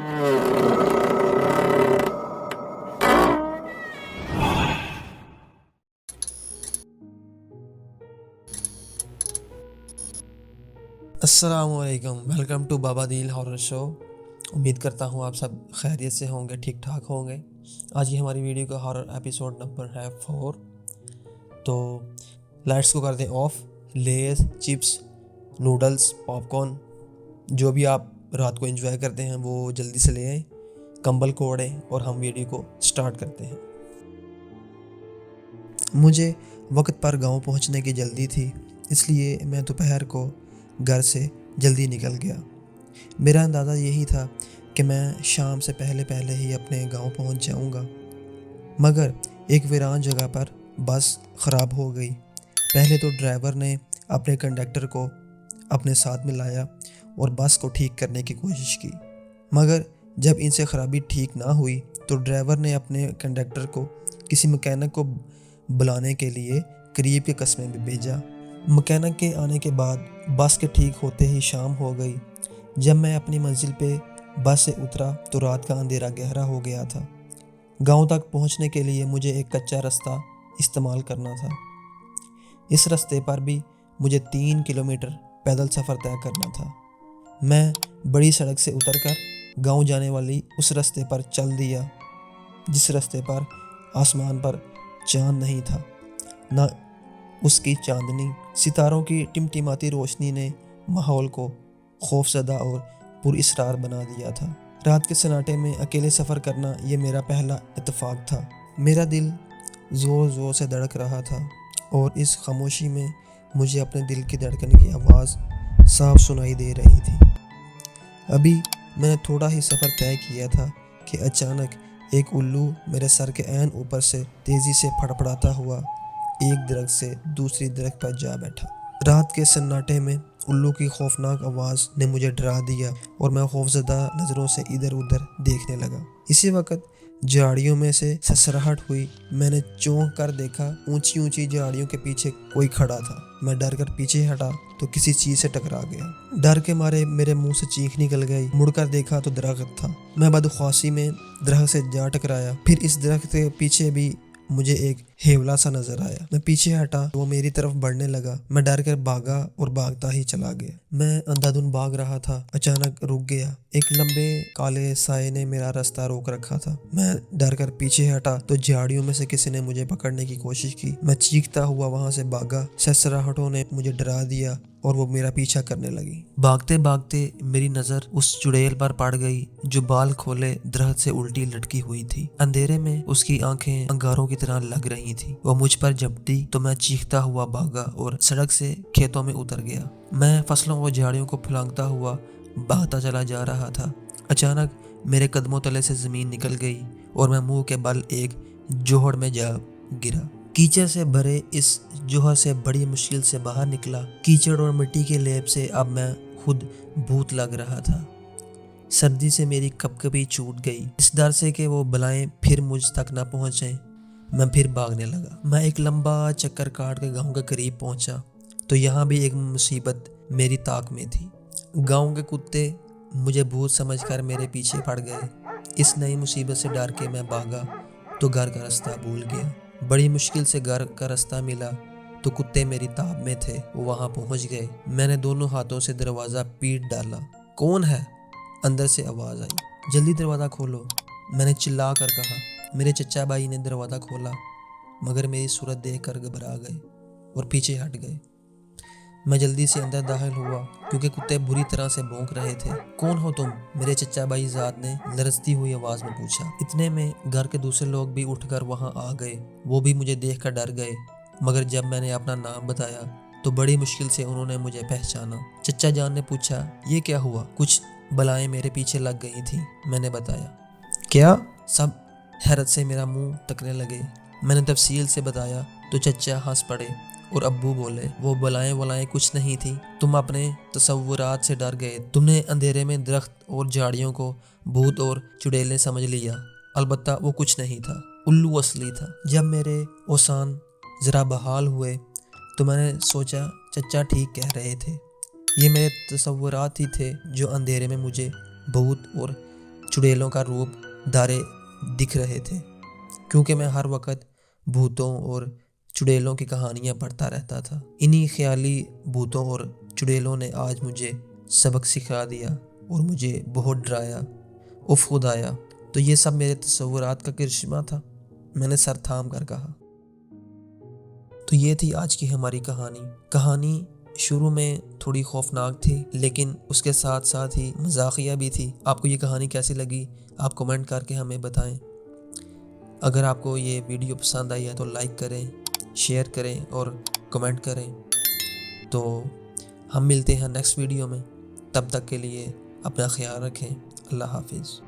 अस्सलाम वालेकुम, welcome to बाबा दील हॉरर शो। उम्मीद करता हूँ आप सब खैरियत से होंगे, ठीक ठाक होंगे। आज की हमारी वीडियो का हॉरर एपिसोड नंबर है 4। तो लाइट्स को कर दें off. Lay's, chips, noodles, popcorn, जो भी आप रात को एंजॉय करते हैं वो जल्दी से ले आएँ, कंबल को ओढ़ें और हम वीडियो को स्टार्ट करते हैं। मुझे वक्त पर गांव पहुंचने की जल्दी थी, इसलिए मैं दोपहर को घर से जल्दी निकल गया। मेरा अंदाज़ा यही था कि मैं शाम से पहले पहले ही अपने गांव पहुंच जाऊंगा, मगर एक वीरान जगह पर बस ख़राब हो गई। पहले तो ड्राइवर ने अपने कंडक्टर को अपने साथ में लाया और बस को ठीक करने की कोशिश की, मगर जब इनसे ख़राबी ठीक ना हुई तो ड्राइवर ने अपने कंडक्टर को किसी मैकेनिक को बुलाने के लिए करीब के कस्बे में भेजा। मैकेनिक के आने के बाद बस के ठीक होते ही शाम हो गई। जब मैं अपनी मंजिल पे बस से उतरा तो रात का अंधेरा गहरा हो गया था। गांव तक पहुंचने के लिए मुझे एक कच्चा रास्ता इस्तेमाल करना था। इस रास्ते पर भी मुझे 3 किलोमीटर पैदल सफ़र तय करना था। मैं बड़ी सड़क से उतरकर गांव जाने वाली उस रास्ते पर चल दिया, जिस रास्ते पर आसमान पर चांद नहीं था, न उसकी चांदनी। सितारों की टिमटिमाती रोशनी ने माहौल को खौफजदा और पुरअसरार बना दिया था। रात के सन्नाटे में अकेले सफ़र करना ये मेरा पहला इत्तेफाक था। मेरा दिल ज़ोर ज़ोर से धड़क रहा था और इस खामोशी में मुझे अपने दिल की धड़कन की आवाज़ साफ सुनाई दे रही थी। अभी मैंने थोड़ा ही सफ़र तय किया था कि अचानक एक उल्लू मेरे सर के ऐन ऊपर से तेज़ी से फड़फड़ाता हुआ एक दरख्त से दूसरी दरख्त पर जा बैठा। रात के सन्नाटे में उल्लू की खौफनाक आवाज़ ने मुझे डरा दिया और मैं खौफजदा नज़रों से इधर उधर देखने लगा। इसी वक्त झाड़ियों में से ससराहट हुई। मैंने चौंक कर देखा, ऊंची ऊंची झाड़ियों के पीछे कोई खड़ा था। मैं डर कर पीछे हटा तो किसी चीज़ से टकरा गया। डर के मारे मेरे मुंह से चीख निकल गई। मुड़कर देखा तो दरख्त था। मैं बदख्वासी में दरख्त से जा टकराया। फिर इस दरख्त के पीछे भी मुझे एक हेवला सा नजर आया। मैं पीछे हटा, वो मेरी तरफ बढ़ने लगा। मैं डर कर भागा और भागता ही चला गया। मैं अंधाधुंध भाग रहा था, अचानक रुक गया। एक लंबे काले साए ने मेरा रास्ता रोक रखा था। मैं डर कर पीछे हटा तो झाड़ियों में से किसी ने मुझे पकड़ने की कोशिश की। मैं चीखता हुआ वहां से भागा। सरसराहटों ने मुझे डरा दिया और वो मेरा पीछा करने लगी। भागते भागते मेरी नजर उस चुड़ैल पर पड़ गई जो बाल खोले दरख्त से उल्टी लटकी हुई थी। अंधेरे में उसकी आंखें अंगारों की तरह लग रही थी। वो मुझ पर झपटी तो मैं चीखता हुआ भागा और सड़क से खेतों में उतर गया। मैं फसलों और झाड़ियों को फुलांगता हुआ भागता चला जा रहा था। अचानक मेरे कदमों तले से जमीन निकल गई और मैं मुंह के बल एक जोहड़ में जा गिरा। कीचड़ से भरे इस जोहर से बड़ी मुश्किल से बाहर निकला। कीचड़ और मिट्टी के लेप से अब मैं खुद भूत लग रहा था। सर्दी से मेरी कपकपी छूट गई। इस डर से कि वो बलाएं फिर मुझ तक न पहुंचे, मैं फिर भागने लगा। मैं एक लंबा चक्कर काट के गांव के करीब पहुंचा तो यहाँ भी एक मुसीबत मेरी ताक में थी। गांव के कुत्ते मुझे भूत समझकर मेरे पीछे पड़ गए। इस नई मुसीबत से डर के मैं भागा तो घर का रास्ता भूल गया। बड़ी मुश्किल से घर का रास्ता मिला तो कुत्ते मेरी ताब में थे, वो वहां पहुंच गए। मैंने दोनों हाथों से दरवाज़ा पीट डाला। कौन है? अंदर से आवाज़ आई, जल्दी दरवाज़ा खोलो, मैंने चिल्ला कर कहा। मेरे चचा भाई ने दरवाज़ा खोला, मगर मेरी सूरत देख कर घबरा गए और पीछे हट गए। मैं जल्दी से अंदर दाखिल हुआ क्योंकि कुत्ते बुरी तरह से भौंक रहे थे। कौन हो तुम? मेरे चचा भाई ज़ाद ने लरजती हुई आवाज़ में पूछा। इतने में घर के दूसरे लोग भी उठकर वहां आ गए। वो भी मुझे देखकर डर गए, मगर जब मैंने अपना नाम बताया तो बड़ी मुश्किल से उन्होंने मुझे पहचाना। चचा जान ने पूछा, ये क्या हुआ? कुछ बलाएं मेरे पीछे लग गई थी, मैंने बताया। क्या? सब हैरत से मेरा मुंह तकने लगे। मैंने तफसील से बताया तो चचा हंस पड़े और अब्बू बोले, वो बलाएं कुछ नहीं थी, तुम अपने तसव्वुरात से डर गए। तुमने अंधेरे में दरख्त और झाड़ियों को भूत और चुड़ैलें समझ लिया। अलबत्ता वो कुछ नहीं था, उल्लू असली था। जब मेरे ओसान ज़रा बहाल हुए तो मैंने सोचा चचा ठीक कह रहे थे। ये मेरे तसव्वुरात ही थे जो अंधेरे में मुझे भूत और چڑیلوں کا روپ دھارے دکھ رہے تھے، کیونکہ میں ہر وقت بھوتوں اور چڑیلوں کی کہانیاں پڑھتا رہتا تھا۔ انہی خیالی بھوتوں اور چڑیلوں نے آج مجھے سبق سکھا دیا اور مجھے بہت ڈرایا۔ اف خدایا، تو یہ سب میرے تصورات کا کرشمہ تھا؟ میں نے سر تھام کر کہا۔ تو یہ تھی آج کی ہماری کہانی شروع میں تھوڑی خوفناک تھی، لیکن اس کے ساتھ ساتھ ہی مزاحیہ بھی تھی۔ آپ کو یہ کہانی کیسی لگی؟ آپ کمنٹ کر کے ہمیں بتائیں۔ اگر آپ کو یہ ویڈیو پسند آئی ہے تو لائک کریں، شیئر کریں اور کمنٹ کریں۔ تو ہم ملتے ہیں نیکسٹ ویڈیو میں، تب تک کے لیے اپنا خیال رکھیں۔ اللہ حافظ۔